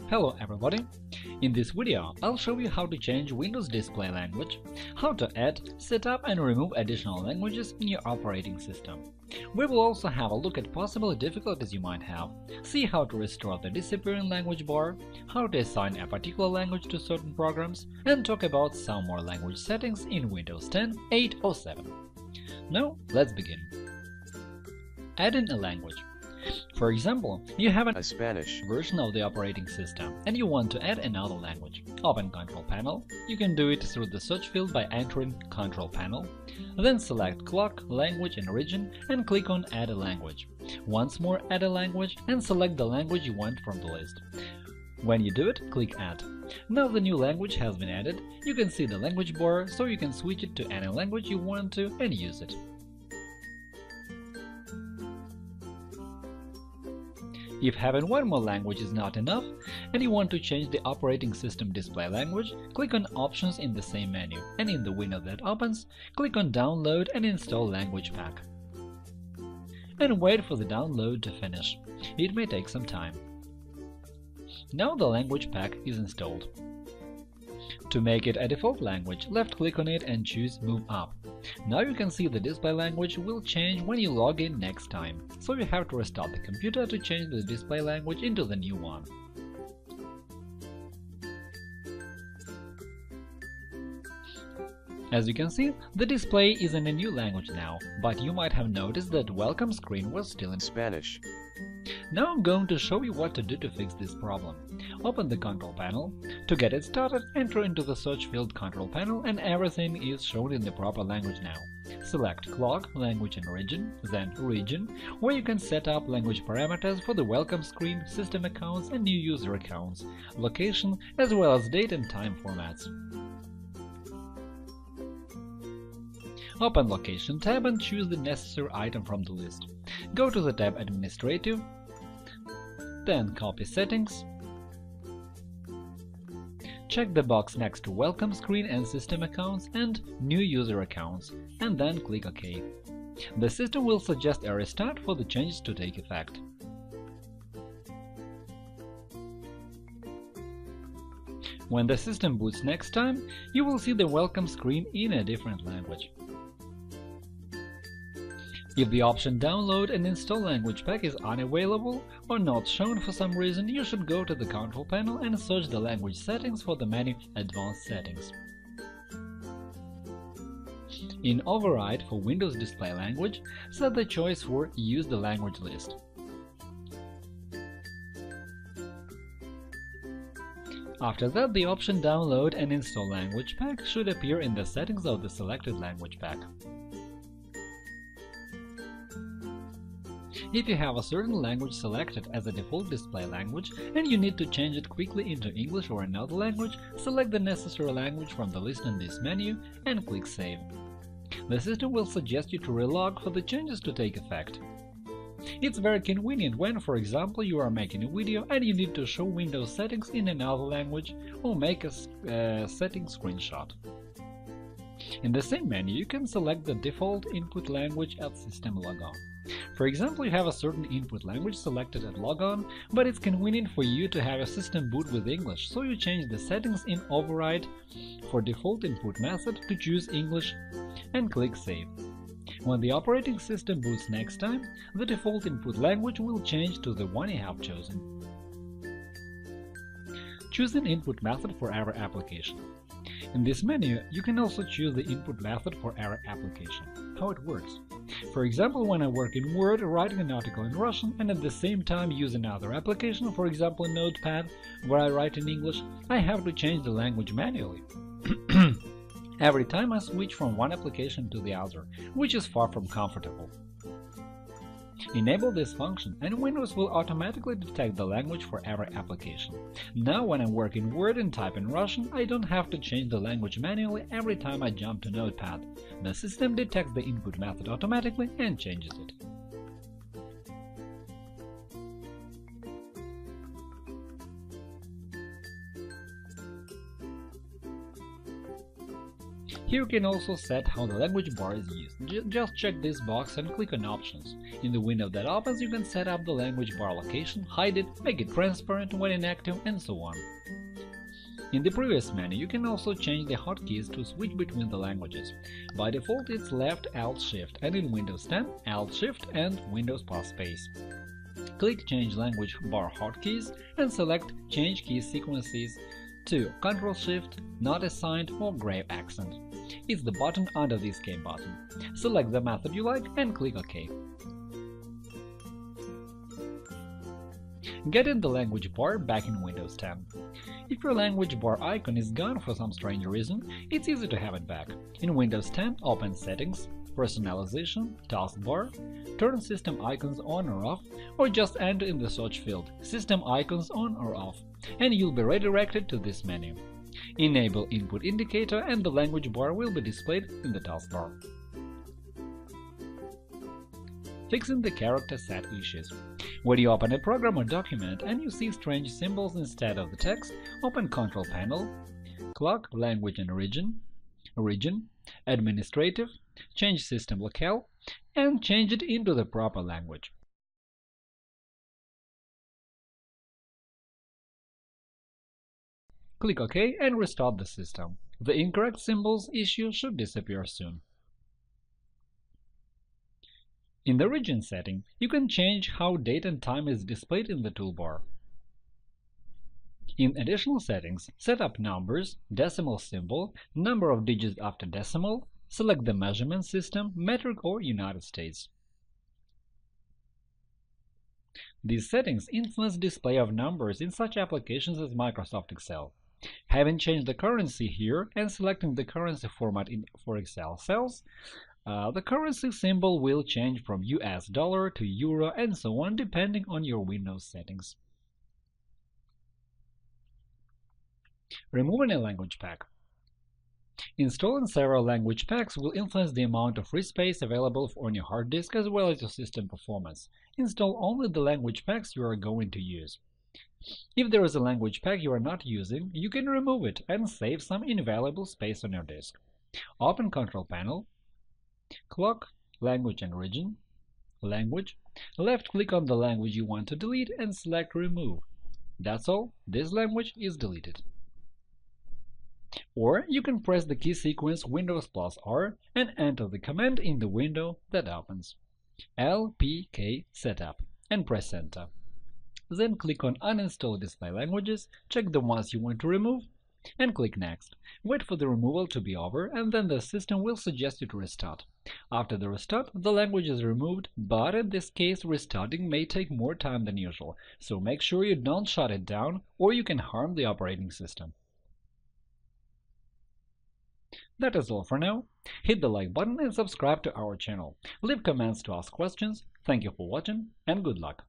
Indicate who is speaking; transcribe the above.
Speaker 1: Hello everybody! In this video, I'll show you how to change Windows display language, how to add, set up and remove additional languages in your operating system. We will also have a look at possible difficulties you might have, see how to restore the disappearing language bar, how to assign a particular language to certain programs, and talk about some more language settings in Windows 10, 8 or 7. Now, let's begin. Adding a language. For example, you have a
Speaker 2: Spanish
Speaker 1: version of the operating system and you want to add another language. Open Control Panel. You can do it through the search field by entering Control Panel. Then select Clock, Language and Region and click on Add a language. Once more add a language and select the language you want from the list. When you do it, click Add. Now the new language has been added. You can see the language bar, so you can switch it to any language you want to and use it. If having one more language is not enough, and you want to change the operating system display language, click on Options in the same menu, and in the window that opens, click on Download and install Language Pack. And wait for the download to finish. It may take some time. Now the Language Pack is installed. To make it a default language, left-click on it and choose Move Up. Now you can see the display language will change when you log in next time, so you have to restart the computer to change the display language into the new one. As you can see, the display is in a new language now, but you might have noticed that welcome screen was still in
Speaker 2: Spanish.
Speaker 1: Now I'm going to show you what to do to fix this problem. Open the Control Panel. To get it started, enter into the search field Control Panel and everything is shown in the proper language now. Select Clock, Language and Region, then Region, where you can set up language parameters for the welcome screen, system accounts and new user accounts, location, as well as date and time formats. Open Location tab and choose the necessary item from the list. Go to the tab Administrative, then copy Settings, check the box next to Welcome Screen and System Accounts and New User Accounts, and then click OK. The system will suggest a restart for the changes to take effect. When the system boots next time, you will see the welcome screen in a different language. If the option Download and Install Language Pack is unavailable or not shown for some reason, you should go to the Control Panel and search the language settings for the menu Advanced Settings. In Override for Windows Display Language, set the choice for Use the language list. After that, the option Download and Install Language Pack should appear in the settings of the selected language pack. If you have a certain language selected as a default display language and you need to change it quickly into English or another language, select the necessary language from the list in this menu and click Save. The system will suggest you to relog for the changes to take effect. It's very convenient when, for example, you are making a video and you need to show Windows settings in another language or make a settings screenshot. In the same menu, you can select the default input language at system logon. For example, you have a certain input language selected at logon, but it's convenient for you to have a system boot with English, so you change the settings in Override for default input method to choose English and click Save. When the operating system boots next time, the default input language will change to the one you have chosen. Choose an input method for every application. In this menu, you can also choose the input method for every application. How it works. For example, when I work in Word, writing an article in Russian and at the same time use another application, for example Notepad, where I write in English, I have to change the language manually. Every time I switch from one application to the other, which is far from comfortable. Enable this function and Windows will automatically detect the language for every application. Now when I work in Word and type in Russian, I don't have to change the language manually every time I jump to Notepad. The system detects the input method automatically and changes it. Here you can also set how the language bar is used. Just check this box and click on Options. In the window that opens, you can set up the language bar location, hide it, make it transparent when inactive, and so on. In the previous menu, you can also change the hotkeys to switch between the languages. By default, it's left Alt-Shift, and in Windows 10, Alt-Shift and Windows plus space. Click Change Language Bar Hotkeys and select Change Key Sequences to Ctrl-Shift, Not Assigned or Grave Accent. It's the button under the Escape button. Select the method you like and click OK. Get in the language bar back in Windows 10. If your language bar icon is gone for some strange reason, it's easy to have it back. In Windows 10, open Settings, Personalization, Taskbar, turn System Icons on or off, or just enter in the search field System Icons on or off, and you'll be redirected to this menu. Enable Input Indicator and the language bar will be displayed in the taskbar. Fixing the character set issues. When you open a program or document and you see strange symbols instead of the text, open Control Panel, Clock, Language and Region, Administrative, change System Locale, and change it into the proper language. Click OK and restart the system. The incorrect symbols issue should disappear soon. In the region setting, you can change how date and time is displayed in the toolbar. In additional settings, set up numbers, decimal symbol, number of digits after decimal, select the measurement system, metric or United States. These settings influence display of numbers in such applications as Microsoft Excel. Having changed the currency here and selecting the currency format for Excel cells, the currency symbol will change from US dollar to euro and so on depending on your Windows settings. Removing a language pack. Installing several language packs will influence the amount of free space available on your hard disk as well as your system performance. Install only the language packs you are going to use. If there is a language pack you are not using, you can remove it and save some invaluable space on your disk. Open Control Panel, Clock, Language and Region, Language, left-click on the language you want to delete and select Remove. That's all, this language is deleted. Or you can press the key sequence Windows plus R and enter the command in the window that opens. LPK Setup and press Enter. Then click on Uninstall Display Languages, check the ones you want to remove, and click Next. Wait for the removal to be over, and then the system will suggest you to restart. After the restart, the language is removed, but in this case restarting may take more time than usual, so make sure you don't shut it down or you can harm the operating system. That is all for now. Hit the like button and subscribe to our channel. Leave comments to ask questions. Thank you for watching and good luck!